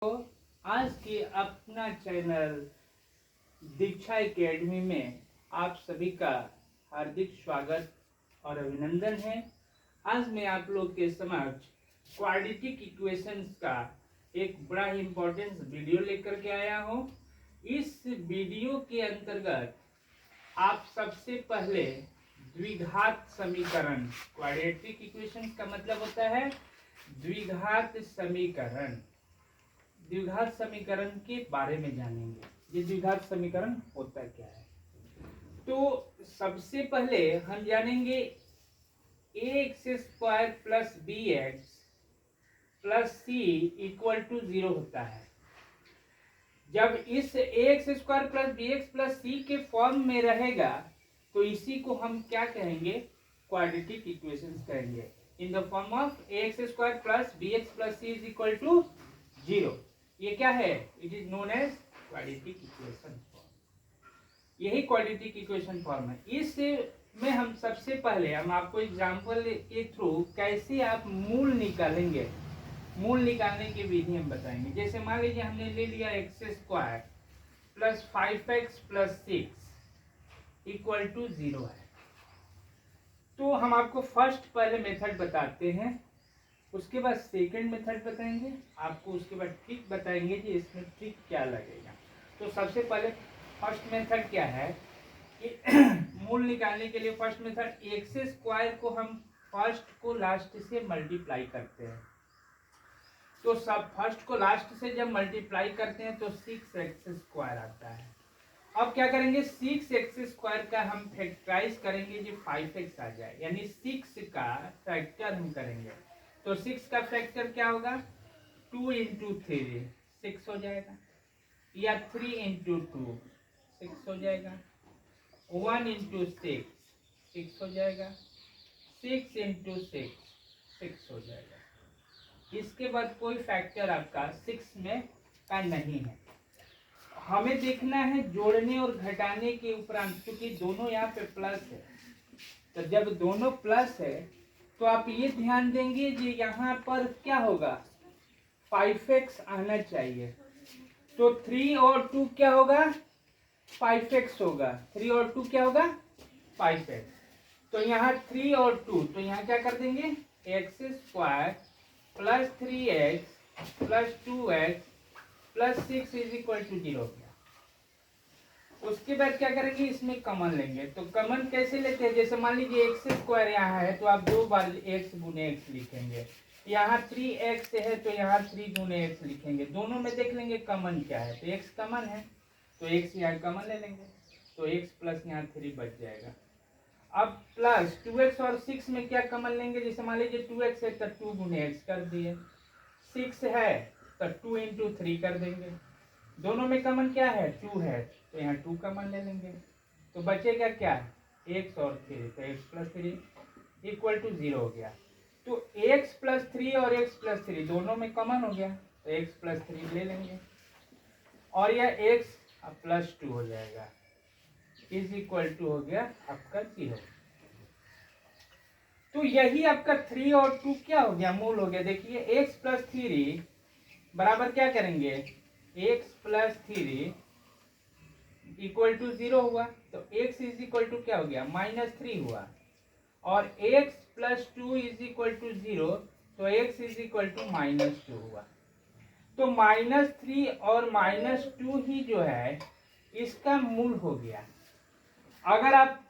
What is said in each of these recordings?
तो आज के अपना चैनल दीक्षा एकेडमी में आप सभी का हार्दिक स्वागत और अभिनंदन है। आज मैं आप लोग के समक्ष क्वाड्रेटिक इक्वेशंस का एक बड़ा ही इम्पोर्टेंट वीडियो लेकर के आया हूँ। इस वीडियो के अंतर्गत आप सबसे पहले द्विघात समीकरण, क्वाड्रेटिक इक्वेशंस का मतलब होता है द्विघात समीकरण, द्विघात समीकरण के बारे में जानेंगे। ये द्विघात समीकरण होता क्या है। तो सबसे पहले हम जानेंगे ax square plus B X plus C equal to 0 होता है। जब इस ax square plus B X plus C के फॉर्म में रहेगा तो इसी को हम क्या कहेंगे, क्वाड्रेटिक इक्वेशंस कहेंगे। In the form of ax square plus B X plus C is equal to 0। ये क्या है? It is known as quadratic equation form. यही क्वाड्रेटिक इक्वेशन फॉर्म है। इस में हम सबसे पहले हम आपको एग्जांपल के थ्रू कैसे आप मूल निकालेंगे, मूल निकालने की विधि हम बताएंगे। जैसे मान लीजिए हमने ले लिया X square plus 5x plus 6 equal to 0 है। तो हम आपको फर्स्ट पहले मेथड बताते हैं, उसके बाद सेकंड मेथड बताएंगे आपको, उसके बाद ट्रिक बताएंगे कि इसमें ट्रिक क्या लगेगा। तो सबसे पहले फर्स्ट मेथड क्या है कि मूल निकालने के लिए फर्स्ट मेथड एक्स स्क्वायर को हम फर्स्ट को लास्ट से मल्टीप्लाई करते हैं। तो सब फर्स्ट को लास्ट से जब मल्टीप्लाई करते हैं तो 6x स्क्वायर आता है। अब क्या करेंगे, 6x स्क्वायर का हम फैक्टराइज करेंगे जो 5x आ जाए, यानी 6 का फैक्टर हम करेंगे। तो 6 का फैक्टर क्या होगा, 2 इंटू 3 6 हो जाएगा, या 3 इंटू 2 6 हो जाएगा, 1 इंटू 6 हो जाएगा, 6 इंटू 6 हो जाएगा। इसके बाद कोई फैक्टर आपका 6 में का नहीं है। हमें देखना है जोड़ने और घटाने के उपरांत, क्योंकि दोनों यहाँ पे प्लस है। तो जब दोनों प्लस है तो आप ये ध्यान देंगे कि यहाँ पर क्या होगा, 5x आना चाहिए। तो 3 और 2 क्या होगा, 5x होगा। 3 और 2 क्या होगा, 5x। तो यहाँ 3 और 2, तो यहाँ क्या कर देंगे, X square plus 3x plus 2x plus 6 is equal to 0 हो गया। उसके बाद क्या करेंगे, इसमें कॉमन लेंगे। तो कॉमन कैसे लेते हैं, जैसे मान लीजिए एक्स स्क्वायर यहाँ है तो आप 2 बार x गुने x लिखेंगे। यहाँ 3x है तो यहाँ 3 गुने x लिखेंगे। दोनों में देख लेंगे कॉमन क्या है, तो x कॉमन है तो x यहाँ कॉमन ले लेंगे। तो x प्लस यहाँ 3 बच जाएगा। अब प्लस 2x और 6 में क्या कॉमन लेंगे, जैसे मान लीजिए 2x है तो 2 गुने x कर दिए, 6 है तो 2 इंटू 3 कर देंगे। दोनों में कॉमन क्या है, 2 है तो यहाँ 2 कॉमन ले लेंगे। तो बचेगा क्या, x और 3, तो x प्लस 3 इक्वल टू 0 हो गया। तो x प्लस 3 और x प्लस 3 दोनों में कॉमन हो गया, तो x प्लस 3 ले लेंगे और यह x प्लस 2 हो जाएगा, इज इक्वल टू हो गया आपका 0। तो यही आपका 3 और 2 क्या हो गया, मूल हो गया। देखिए x प्लस 3 बराबर क्या करेंगे, x प्लस 3 इक्वल टू 0 हुआ, तो x इज इक्वल टू क्या हो गया, -3 हुआ। और x plus 2 is equal to 0, तो x इज इक्वल टू -2 हुआ। तो -3 और -2 ही जो है इसका मूल हो गया। अगर आप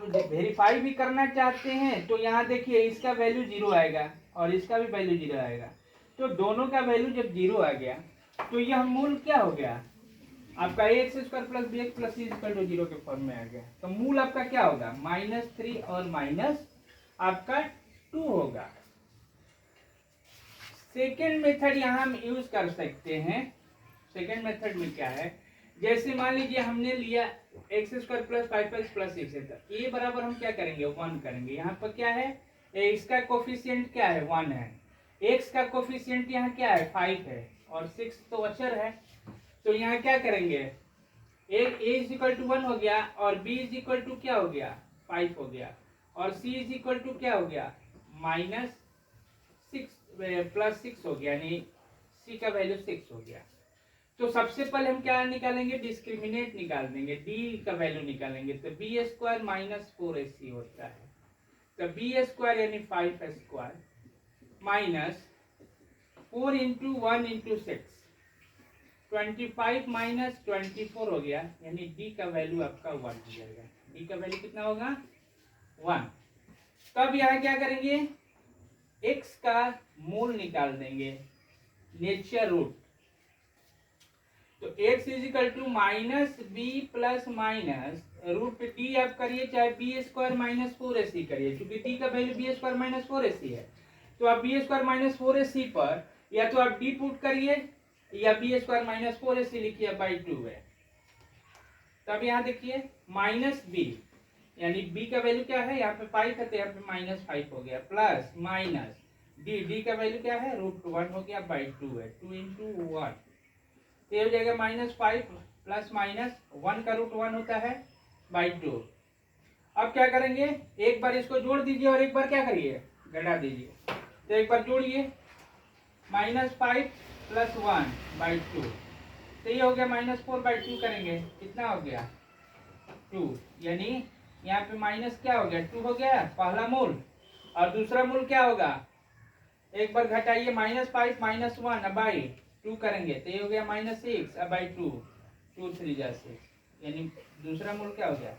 वेरीफाई भी करना चाहते हैं तो यहाँ देखिए इसका वैल्यू 0 आएगा और इसका भी वैल्यू 0 आएगा। तो दोनों का वैल्यू जब 0 आ गया तो यह मूल क्या हो गया आपका, X square plus B X plus C equal to 0 के फॉर्म में आ गया। तो मूल आपका क्या होगा, -3 और माइनस आपका 2 होगा। सेकेंड मेथड यहाँ हम यूज कर सकते हैं। सेकेंड मेथड में क्या है, जैसे मान लीजिए हमने लिया X square plus 5x plus 6 है, ये बराबर हम क्या करेंगे, 1 करेंगे। यहाँ पर क्या है, इसका कोफिशिएंट क्या है, 1 है। x का कोफिशिएंट यहाँ क्या है, 5 है और 6 तो अचर है। तो यहाँ क्या करेंगे, एक a इज इक्वल टू 1 हो गया और b इज इक्वल टू क्या हो गया, 5 हो गया, और c इज इक्वल टू क्या हो गया, -6 प्लस 6 हो गया, यानी सी का वैल्यू 6 हो गया। तो सबसे पहले हम क्या निकालेंगे, डिस्क्रिमिनेंट निकाल देंगे, डी का वैल्यू निकालेंगे। तो बी स्क्वायर माइनस 4ac होता है। तो बी स्क्वायर यानी 5 square minus 4 into 1 into 6 25 minus 24 हो गया, यानी डी का वैल्यू आपका 1 हो जाएगा। डी का वैल्यू कितना होगा, 1। तब यहाँ क्या करेंगे, x का मूल निकाल देंगे, नेचर रूट। तो x is equal to minus B plus minus root D आप करिए, चाहे बी स्क्वायर माइनस 4ac करिए, क्योंकि डी का value B square minus 4ac है। तो आप बी स्क्वायर माइनस 4ac पर या तो आप डी पुट करिए या बी स्क्वायर माइनस 4ac लिखिए बाई 2 है। तब यहाँ देखिए माइनस बी यानी b का वैल्यू क्या है, यहाँ पे 5 है तो यहाँ पे माइनस 5 हो गया, प्लस माइनस डी का वैल्यू क्या है, √1 हो गया बाई 2 है, 2 इंटू 1 तो ये हो जाएगा -5 प्लस माइनस 1 का √1 होता है बाई 2। अब क्या करेंगे, एक बार इसको जोड़ दीजिए और एक बार क्या करिए, घटा दीजिए। तो एक बार जोड़िए, -5 प्लस 1 बाई 2 तो ये हो गया -4 बाई 2 करेंगे, कितना हो गया 2, यानी यहाँ पे माइनस क्या हो गया 2 हो गया पहला मूल, और दूसरा मूल क्या होगा, एक बार घटाइए -5 माइनस 1 बाई 2 करेंगे तो ये हो गया -6 अब बाई 2, 2 3 जा 6, यानी दूसरा मूल क्या हो गया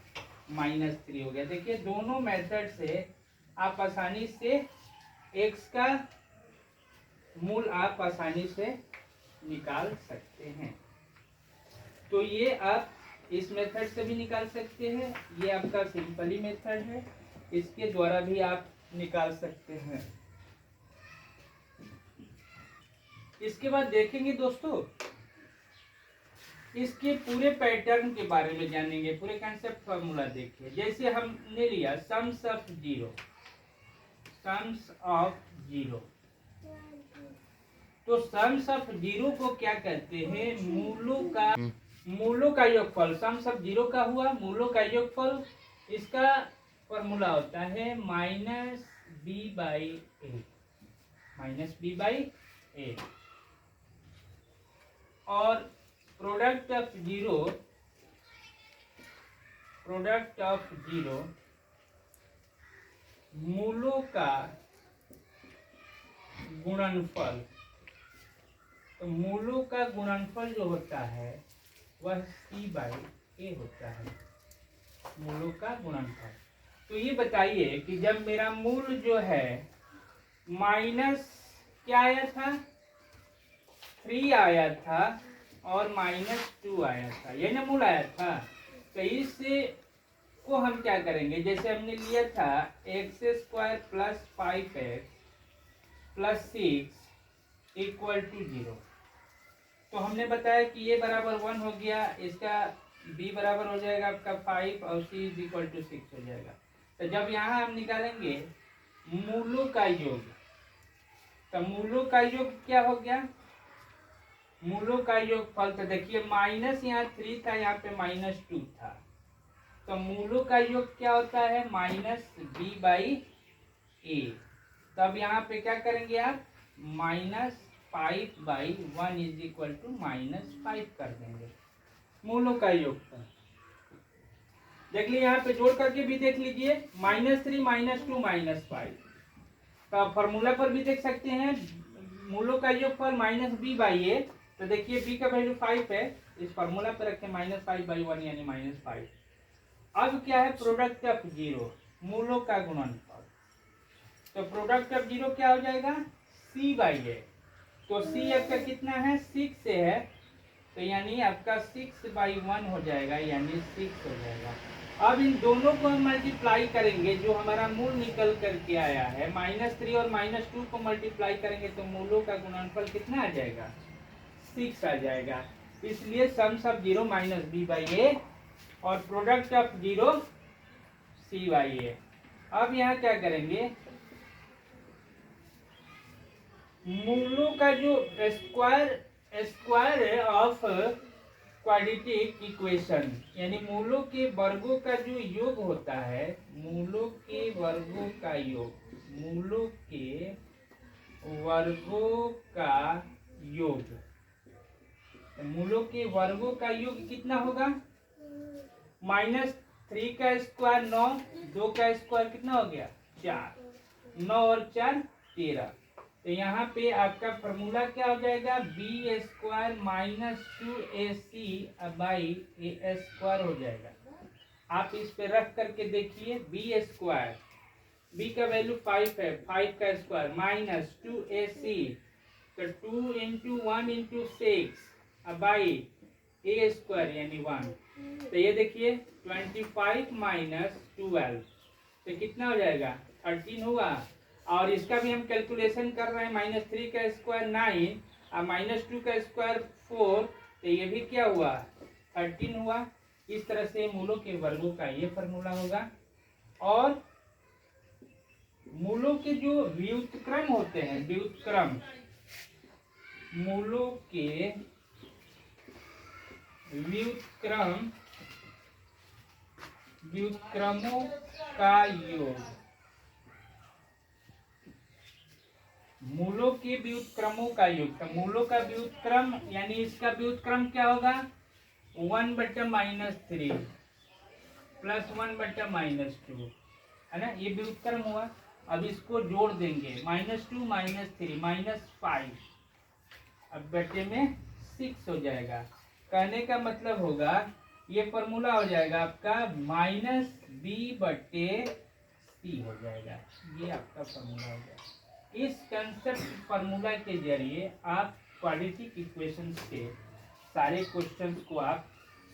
-3 हो गया। देखिए दोनों मेथड से आप आसानी से x का मूल आप आसानी से निकाल सकते हैं। तो ये आप इस मेथड से भी निकाल सकते हैं, ये आपका सिंपली मेथड है, इसके द्वारा भी आप निकाल सकते हैं। इसके बाद देखेंगे दोस्तों, इसके पूरे पैटर्न के बारे में जानेंगे, पूरे कंसेप्ट फॉर्मूला देखिए। जैसे हमने लिया सम्स ऑफ जीरो, तो सम्स ऑफ जीरो को क्या कहते हैं, मूलों का योगफल। सम्स ऑफ जीरो का हुआ मूलों का योगफल, इसका फॉर्मूला होता है -b/a, और प्रोडक्ट ऑफ जीरो मूलों का गुणनफल। तो मूलों का गुणनफल जो होता है वह c/a होता है, मूलों का गुणनफल। तो ये बताइए कि जब मेरा मूल जो है माइनस क्या आया था 3 आया था और -2 आया था, ये ना मूल आया था। तो इससे को हम क्या करेंगे, जैसे हमने लिया था x² plus 5x plus 6 equal to 0, तो हमने बताया कि ये बराबर 1 हो गया, इसका b बराबर हो जाएगा आपका 5 और c इज इक्वल टू 6 हो जाएगा। तो जब यहाँ हम निकालेंगे मूलों का योग, तो मूलों का योग क्या हो गया, मूलों का योगफल। तो देखिए माइनस यहाँ 3 था, यहाँ पे -2 था, तो मूलों का योग क्या होता है -b/a। तब यहाँ पे क्या करेंगे आप, -5/1 इज इक्वल टू -5 कर देंगे मूलों का योगफल। देख लीजिए यहाँ पे जोड़ करके भी देख लीजिए, -3 -2 -5। तो फॉर्मूला पर भी देख सकते हैं मूलों का योगफल -b/a। तो देखिए b का वैल्यू 5 है, इस फॉर्मूला पर रखें -5/1 यानी -5। अब क्या है, प्रोडक्ट ऑफ जीरो मूलों का गुणनफल। तो प्रोडक्ट ऑफ जीरो क्या हो जाएगा c/a। तो c आपका कितना है 6 से है, तो यानी आपका 6/1 हो जाएगा, यानी 6 हो जाएगा। अब इन दोनों को हम मल्टीप्लाई करेंगे, जो हमारा मूल निकल करके आया है -3 और -2 को मल्टीप्लाई करेंगे तो मूलों का गुणनफल कितना आ जाएगा 6 आ जाएगा। इसलिए सम्स ऑफ जीरो -b/a और प्रोडक्ट ऑफ जीरो c/a। अब यहाँ क्या करेंगे, मूलों का जो स्क्वायर ऑफ क्वाड्रेटिक इक्वेशन, यानी मूलों के वर्गों का जो योग होता है, मूलों के वर्गों का योग, मूलों के वर्गों का योग। तो मूलों के वर्गों का योग कितना होगा? -3 का स्क्वायर 9, 2 का स्क्वायर कितना हो गया? 4, 9 और 4 13। तो यहाँ पे आपका फॉर्मूला क्या हो जाएगा? बी स्क्वायर -2ac/a² हो जाएगा। आप इस पे रख करके देखिए, बी स्क्वायर, बी का वैल्यू 5 है, 5 का स्क्वायर -2ac, तो 2 × 1 × 6/a² यानी 1। तो ये देखिए 25 - 12, तो कितना हो जाएगा? 13 हुआ। और इसका भी हम कैलकुलेशन कर रहे हैं, -3 का स्क्वायर 9 और -2 का स्क्वायर 4, तो ये भी क्या हुआ? 13 हुआ। इस तरह से मूलों के वर्गों का ये फॉर्मूला होगा। और मूलों के जो व्युत्क्रम होते हैं, व्युत्क्रम, मूलों के व्युत्क्रम, व्युत्क्रमों का योग, मूलों के व्युत्क्रमों का योग। तो मूलों का व्युत्क्रम यानी इसका व्युत्क्रम क्या होगा? 1/-3 + 1/-2, है ना? ये व्युत्क्रम हुआ। अब इसको जोड़ देंगे, -2 - 3 -5, अब बटे में 6 हो जाएगा। कहने का मतलब होगा ये फॉर्मूला हो जाएगा आपका -b/c हो जाएगा। ये आपका फॉर्मूला हो जाएगा। इस कंसेप्ट फॉर्मूला के जरिए आप क्वाड्रेटिक इक्वेशंस के सारे क्वेश्चंस को आप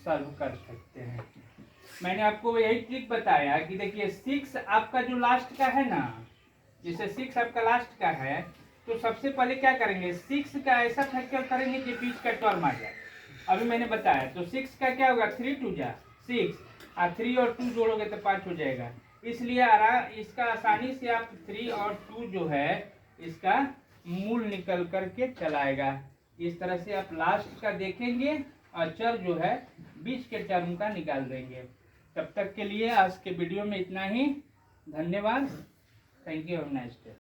सॉल्व कर सकते हैं। मैंने आपको यही ट्रिक बताया कि देखिए 6 आपका जो लास्ट का है ना, जैसे 6 आपका लास्ट का है, तो सबसे पहले क्या करेंगे? 6 का ऐसा फैक्टर करेंगे कि बीच का टर्म आ जाए। अभी मैंने बताया, तो 6 का क्या होगा? 3 × 2 = 6, और 3 और 2 जोड़ोगे तो 5 हो जाएगा। इसलिए इसका आसानी से आप 3 और 2 जो है इसका मूल निकल करके चलाएगा। इस तरह से आप लास्ट का देखेंगे और चर जो है बीच के टर्म का निकाल देंगे। तब तक के लिए आज के वीडियो में इतना ही। धन्यवाद। Thank you. Have a nice day.